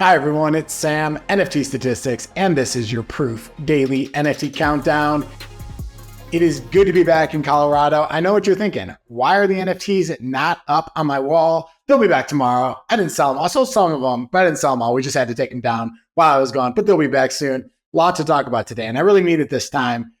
Hi everyone, it's Sam, NFTstatistics, and this is your Proof Daily NFT Countdown. It is good to be back in Colorado. I know what you're thinking. Why are the NFTs not up on my wall? They'll be back tomorrow. I didn't sell them. I sold some of them, but I didn't sell them all. We just had to take them down while I was gone, but they'll be back soon. Lot to talk about today, and I really need it this time.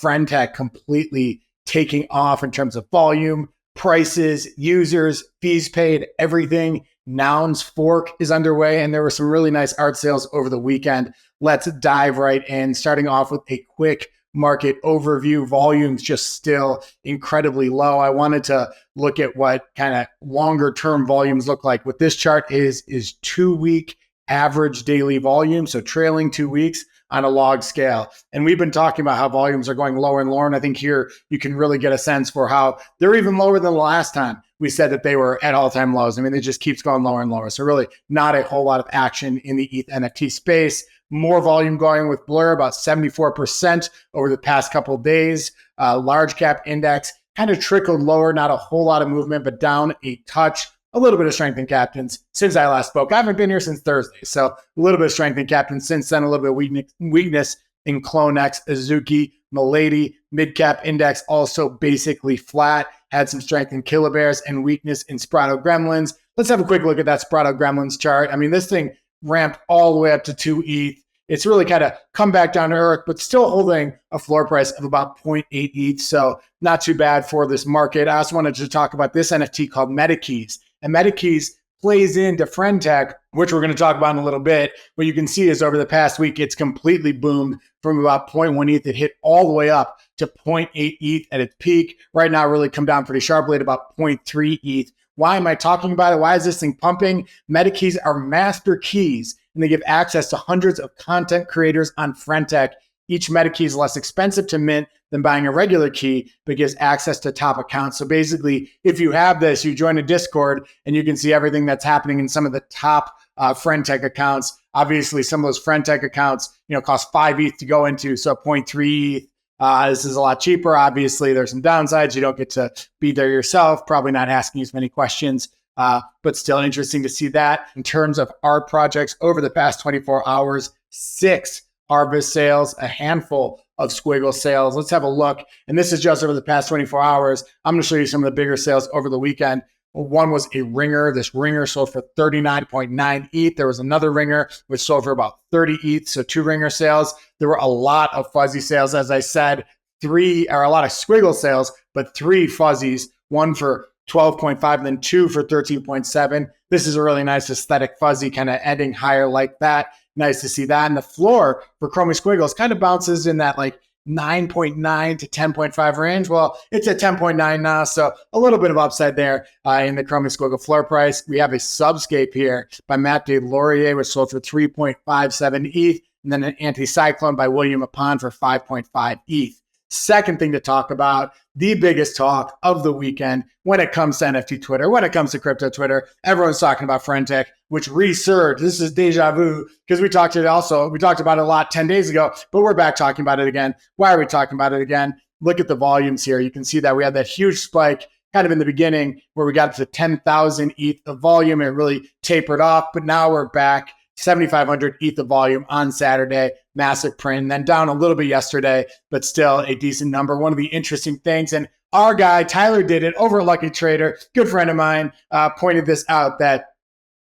Friend.tech completely taking off in terms of volume, prices, users, fees paid, everything. Nouns fork is underway, and there were some really nice art sales over the weekend. Let's dive right in, starting off with a quick market overview. Volumes just still incredibly low. I wanted to look at what kind of longer term volumes look like. What this chart is 2-week average daily volume, so trailing 2 weeks on a log scale. And we've been talking about how volumes are going lower and lower. And I think here you can really get a sense for how they're even lower than the last time we said that they were at all-time lows. I mean, it just keeps going lower and lower. So really not a whole lot of action in the ETH NFT space. More volume going with Blur, about 74% over the past couple of days. Large cap index kind of trickled lower, not a whole lot of movement, but down a touch. A little bit of strength in captains since I last spoke. I haven't been here since Thursday, so a little bit of strength in captains since then, a little bit of weakness in CloneX, Azuki, Milady. Mid-cap index also basically flat. Had some strength in Killer Bears and weakness in Sprato Gremlins. Let's have a quick look at that Sprato Gremlins chart. I mean, this thing ramped all the way up to 2 ETH. It's really kind of come back down to earth, but still holding a floor price of about 0.8 ETH. So not too bad for this market. I also wanted to talk about this NFT called MetaKeys. And MetaKeys plays into Friend.tech, which we're going to talk about in a little bit. What you can see is over the past week, it's completely boomed from about 0.1 ETH. It hit all the way up to 0.8 ETH at its peak. Right now, really come down pretty sharply at about 0.3 ETH. Why am I talking about it? Why is this thing pumping? MetaKeys are master keys, and they give access to hundreds of content creators on Friend.tech. Each MetaKey is less expensive to mint than buying a regular key, but gives access to top accounts. So basically, if you have this, you join a Discord and you can see everything that's happening in some of the top Friend.tech accounts. Obviously, some of those Friend.tech accounts, cost 5 ETH to go into, so 0.3 ETH. This is a lot cheaper. Obviously, there's some downsides. You don't get to be there yourself, probably not asking as many questions, but still interesting to see that. In terms of art projects over the past 24 hours, 6 Harvest sales, a handful of Squiggle sales. Let's have a look. And this is just over the past 24 hours. I'm going to show you some of the bigger sales over the weekend. One was a ringer. This ringer sold for 39.9 ETH. There was another ringer which sold for about 30 ETH. So 2 ringer sales. There were a lot of fuzzy sales, as I said. A lot of Squiggle sales, but 3 fuzzies. One for 12.5, then 2 for 13.7. This is a really nice aesthetic fuzzy, kind of ending higher like that. Nice to see that. And the floor for Chromie Squiggles kind of bounces in that like 9.9 to 10.5 range. Well, it's at 10.9 now, so a little bit of upside there in the Chromie Squiggle floor price. We have a Subscape here by Matt DeLaurier, which sold for 3.57 ETH, and then an Anti-Cyclone by William Apon for 5.5 ETH. Second thing to talk about, the biggest talk of the weekend when it comes to NFT Twitter, when it comes to crypto Twitter, everyone's talking about Friend.tech, which resurged. This is deja vu because we talked about it a lot 10 days ago, but we're back talking about it again. Why are we talking about it again? Look at the volumes here. You can see that we had that huge spike kind of in the beginning where we got to 10,000 ETH of volume. It really tapered off, but now we're back. 7,500 ETH of volume on Saturday, massive print, and then down a little bit yesterday, but still a decent number. One of the interesting things, and our guy, Tyler, did it over at Lucky Trader, good friend of mine, points out that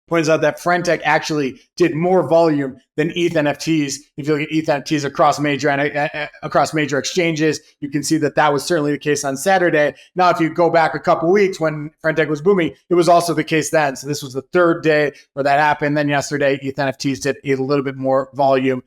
Friend.tech actually did more volume than ETH NFTs. If you look at ETH NFTs across major exchanges, you can see that was certainly the case on Saturday. Now, if you go back a couple weeks when Friend.tech was booming, it was also the case then. So this was the third day where that happened. Then yesterday, ETH NFTs did a little bit more volume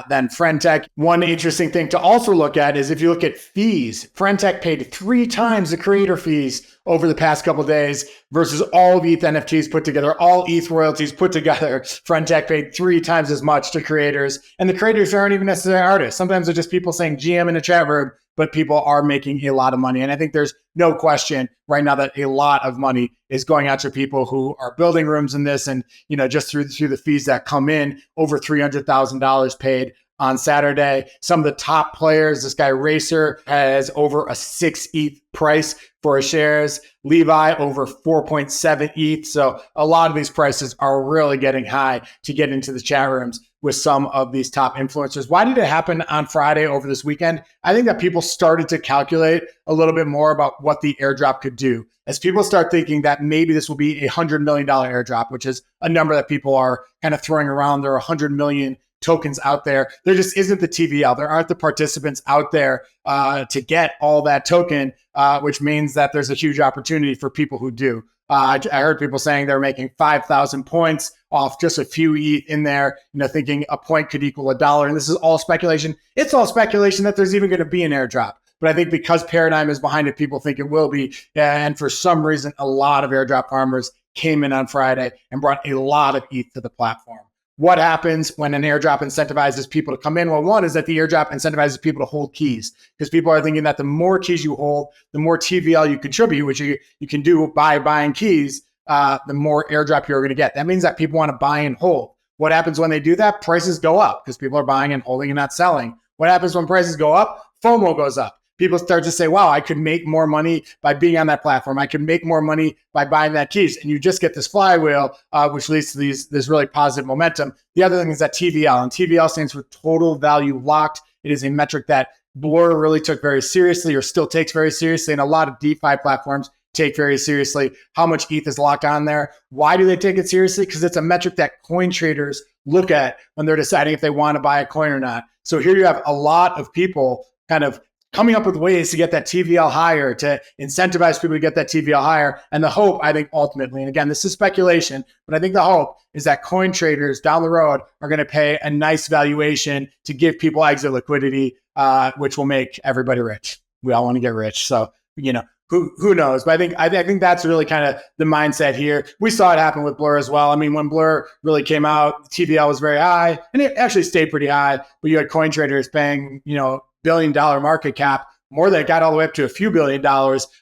than Friend.tech. One interesting thing to also look at is if you look at fees, Friend.tech paid 3 times the creator fees over the past couple of days versus all of ETH NFTs put together, all ETH royalties put together. Friend.tech paid 3 times as much to creators, and the creators aren't even necessarily artists. Sometimes they're just people saying GM in a chat room, but people are making a lot of money. And I think there's no question right now that a lot of money is going out to people who are building rooms in this. And, just through the fees that come in, over $300,000 paid on Saturday. Some of the top players, this guy Racer has over a 6 ETH price for his shares. Levi over 4.7 ETH. So a lot of these prices are really getting high to get into the chat rooms with some of these top influencers. Why did it happen on Friday over this weekend? I think that people started to calculate a little bit more about what the airdrop could do. As people start thinking that maybe this will be a $100 million airdrop, which is a number that people are kind of throwing around. There are 100 million tokens out there. There just isn't the TVL. There aren't the participants out there to get all that token, which means that there's a huge opportunity for people who do. I heard people saying they're making 5,000 points off just a few ETH in there, thinking a point could equal $1. And this is all speculation. It's all speculation that there's even going to be an airdrop. But I think because Paradigm is behind it, people think it will be. And for some reason, a lot of airdrop farmers came in on Friday and brought a lot of ETH to the platform. What happens when an airdrop incentivizes people to come in? Well, one is that the airdrop incentivizes people to hold keys, because people are thinking that the more keys you hold, the more TVL you contribute, which you can do by buying keys, the more airdrop you're going to get. That means that people want to buy and hold. What happens when they do that? Prices go up because people are buying and holding and not selling. What happens when prices go up? FOMO goes up. People start to say, wow, I could make more money by being on that platform. I could make more money by buying that keys. And you just get this flywheel, which leads to this really positive momentum. The other thing is that TVL, and TVL stands for total value locked. It is a metric that Blur really took very seriously, or still takes very seriously. And a lot of DeFi platforms take very seriously how much ETH is locked on there. Why do they take it seriously? Because it's a metric that coin traders look at when they're deciding if they want to buy a coin or not. So here you have a lot of people kind of coming up with ways to get that TVL higher, to incentivize people to get that TVL higher. And the hope, I think, ultimately, and again, this is speculation, but I think the hope is that coin traders down the road are going to pay a nice valuation to give people exit liquidity, which will make everybody rich. We all want to get rich. So, who knows? But I think that's really kind of the mindset here. We saw it happen with Blur as well. I mean, when Blur really came out, TVL was very high, and it actually stayed pretty high, but you had coin traders paying, billion-dollar market cap, more than it got all the way up to a few $1 billion.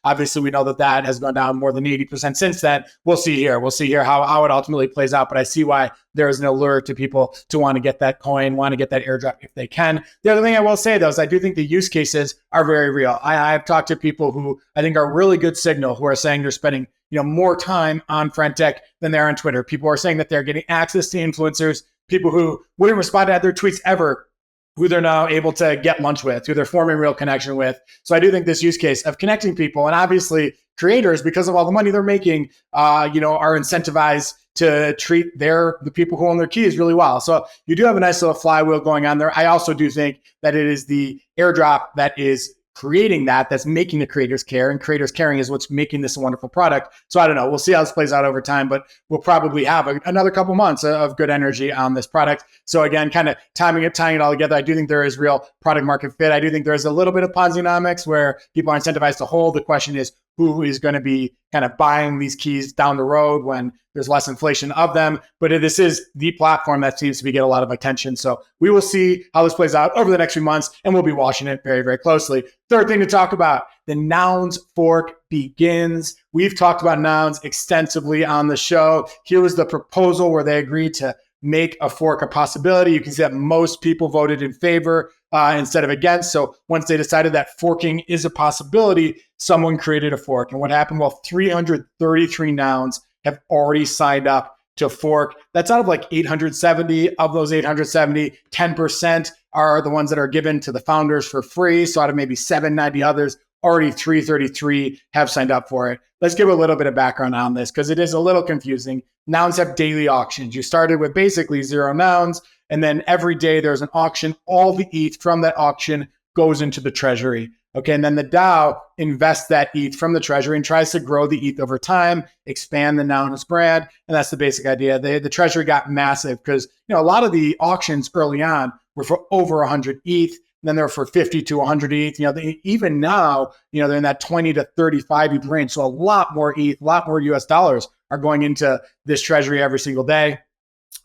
Obviously, we know that has gone down more than 80% since then. We'll see here how it ultimately plays out. But I see why there is an allure to people to want to get that coin, want to get that airdrop if they can. The other thing I will say, though, is I do think the use cases are very real. I've talked to people who I think are really good signal, who are saying they're spending more time on Frentech than they're on Twitter. People are saying that they're getting access to influencers, people who wouldn't respond to their tweets ever, who they're now able to get lunch with, who they're forming real connection with. So I do think this use case of connecting people, and obviously creators, because of all the money they're making, are incentivized to treat the people who own their keys really well. So you do have a nice little flywheel going on there. I also do think that it is the airdrop that is creating that's making the creators care, and creators caring is what's making this a wonderful product. So I don't know. We'll see how this plays out over time, but we'll probably have another couple months of good energy on this product. So again, kind of tying it all together, I do think there is real product market fit. I do think there's a little bit of Ponzi-nomics where people are incentivized to hold. The question is, who is going to be kind of buying these keys down the road when there's less inflation of them? But this is the platform that seems to get a lot of attention. So we will see how this plays out over the next few months, and we'll be watching it very, very closely. Third thing to talk about, the Nouns fork begins. We've talked about Nouns extensively on the show. Here was the proposal where they agreed to make a fork a possibility. You can see that most people voted in favor instead of against. So once they decided that forking is a possibility, someone created a fork. And what happened? Well, 333 Nouns have already signed up to fork. That's out of like 870. Of those 870, 10% are the ones that are given to the founders for free. So out of maybe 790 others, already 333 have signed up for it. Let's give a little bit of background on this because it is a little confusing. Nouns have daily auctions. You started with basically 0 nouns, and then every day there's an auction. All the ETH from that auction goes into the treasury. Okay, and then the DAO invests that ETH from the treasury and tries to grow the ETH over time, expand the Nouns brand, and that's the bbasic idea. The treasury got massive because a lot of the auctions early on were for over 100 ETH. Then they're for 50 to 100 ETH. Even now, they're in that 20 to 35 ETH range. So a lot more ETH, a lot more US dollars are going into this treasury every single day.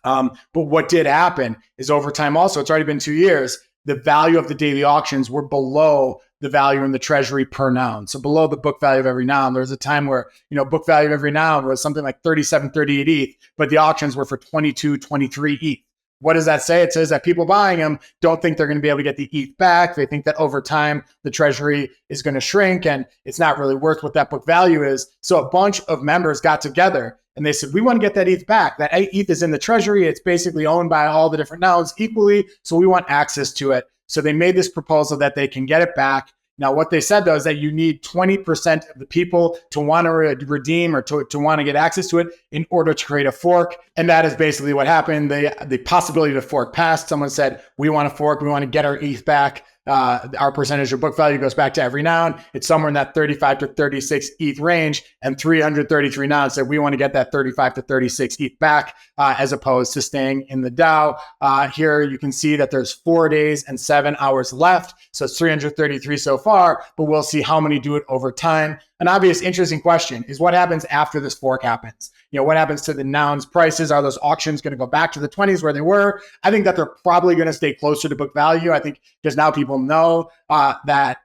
But what did happen is over time also, it's already been 2 years, the value of the daily auctions were below the value in the treasury per noun. So below the book value of every noun. There was a time where, book value of every noun was something like 37, 38 ETH, but the auctions were for 22, 23 ETH. What does that say? It says that people buying them don't think they're going to be able to get the ETH back. They think that over time, the treasury is going to shrink and it's not really worth what that book value is. So a bunch of members got together and they said, we want to get that ETH back. That ETH is in the treasury. It's basically owned by all the different nouns equally. So we want access to it. So they made this proposal that they can get it back. Now, what they said, though, is that you need 20% of the people to want to redeem or to want to get access to it in order to create a fork. And that is basically what happened. The possibility to fork passed. Someone said, we want to fork. We want to get our ETH back. Our percentage of book value goes back to every noun. It's somewhere in that 35 to 36 ETH range, and 333 nouns said we want to get that 35 to 36 ETH back, as opposed to staying in the DAO. Here you can see that there's 4 days and 7 hours left. So it's 333 so far, but we'll see how many do it over time. An obvious interesting question is what happens after this fork happens? What happens to the nouns prices? Are those auctions going to go back to the 20s where they were? I think that they're probably going to stay closer to book value. I think because now people know that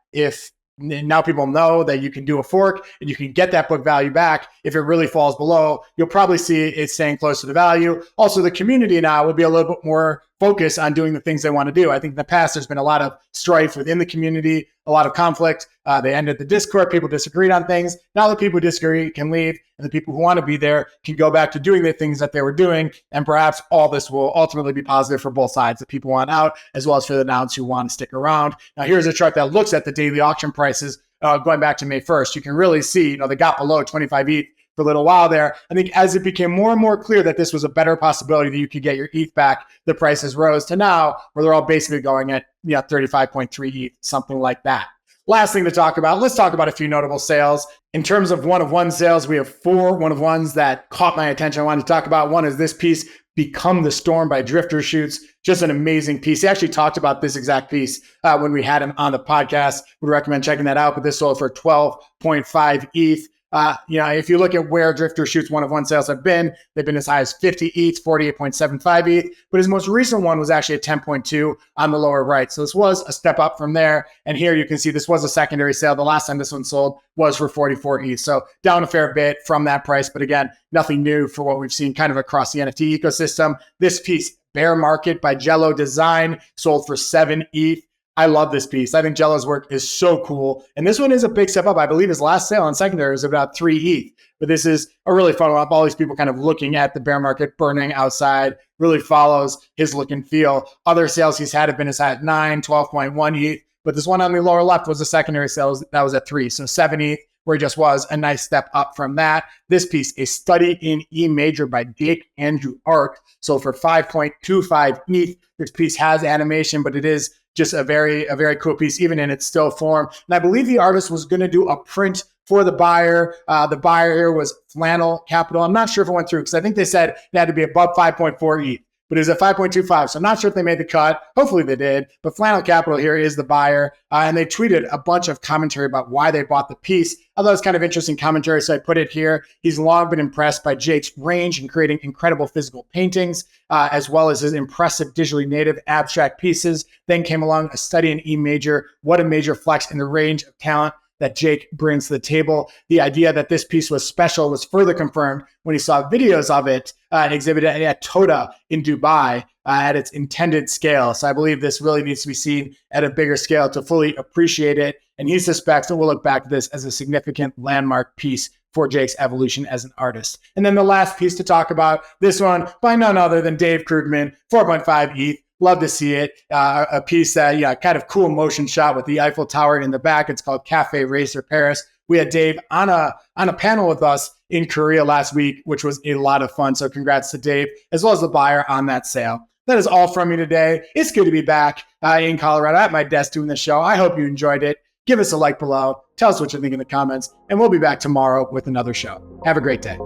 you can do a fork and you can get that book value back. If it really falls below, you'll probably see it staying close to the value. Also, the community now will be a little bit more focused on doing the things they want to do. I think in the past, there's been a lot of strife within the community, a lot of conflict. They ended the Discord. People disagreed on things. Now the people who disagree can leave, and the people who want to be there can go back to doing the things that they were doing. And perhaps all this will ultimately be positive for both sides. The people want out, as well as for the nouns who want to stick around. Now, here's a chart that looks at the daily auction prices going back to May 1st. You can really see, they got below 25 ETH for a little while there. I think as it became more and more clear that this was a better possibility that you could get your ETH back, the prices rose to now where they're all basically going at 35.3 ETH, something like that. Last thing to talk about, let's talk about a few notable sales. In terms of one-of-one sales, we have 4 one-of-ones that caught my attention I wanted to talk about. One is this piece, Become the Storm by DrifterShoots. Just an amazing piece. He actually talked about this exact piece when we had him on the podcast. Would recommend checking that out, but this sold for 12.5 ETH. If you look at where DrifterShoots one-of-one sales have been, they've been as high as 50 ETH, 48.75 ETH, but his most recent one was actually at 10.2 on the lower right. So this was a step up from there. And here you can see this was a secondary sale. The last time this one sold was for 44 ETH. So down a fair bit from that price. But again, nothing new for what we've seen kind of across the NFT ecosystem. This piece, Bear Market by Gelo Design, sold for 7 ETH. I love this piece. I think Gelo's work is so cool. And this one is a big step up. I believe his last sale on secondary was about 3 ETH. But this is a really fun one. All these people kind of looking at the bear market burning outside, really follows his look and feel. Other sales he's had have been as high at 9, 12.1 ETH. But this one on the lower left was a secondary sale that was at 3. So 7 ETH, where he just was, a nice step up from that. This piece, A Study in E Major by Jake Andrew Ark, sold for 5.25 ETH. This piece has animation, but it is just a very cool piece, even in its still form. And I believe the artist was going to do a print for the buyer. The buyer here was Flannel Capital. I'm not sure if it went through because I think they said it had to be above 5.4 ETH, but it was at 5.25. So I'm not sure if they made the cut. Hopefully they did. But Flannel Capital here is the buyer. And they tweeted a bunch of commentary about why they bought the piece. I thought it was kind of interesting commentary, so I put it here. He's long been impressed by Jake's range in creating incredible physical paintings, as well as his impressive digitally native abstract pieces. Then came along A Study in E Major. What a major flex in the range of talent that Jake brings to the table. The idea that this piece was special was further confirmed when he saw videos of it exhibited at Toda in Dubai at its intended scale. So I believe this really needs to be seen at a bigger scale to fully appreciate it. And he suspects that we'll look back at this as a significant landmark piece for Jake's evolution as an artist. And then the last piece to talk about, this one by none other than Dave Krugman, 4.5 ETH. Love to see it. A piece that, kind of cool motion shot with the Eiffel Tower in the back. It's called Cafe Racer Paris. We had Dave on a panel with us in Korea last week, which was a lot of fun. So congrats to Dave, as well as the buyer on that sale. That is all from me today. It's good to be back in Colorado at my desk doing the show. I hope you enjoyed it. Give us a like below. Tell us what you think in the comments, and we'll be back tomorrow with another show. Have a great day.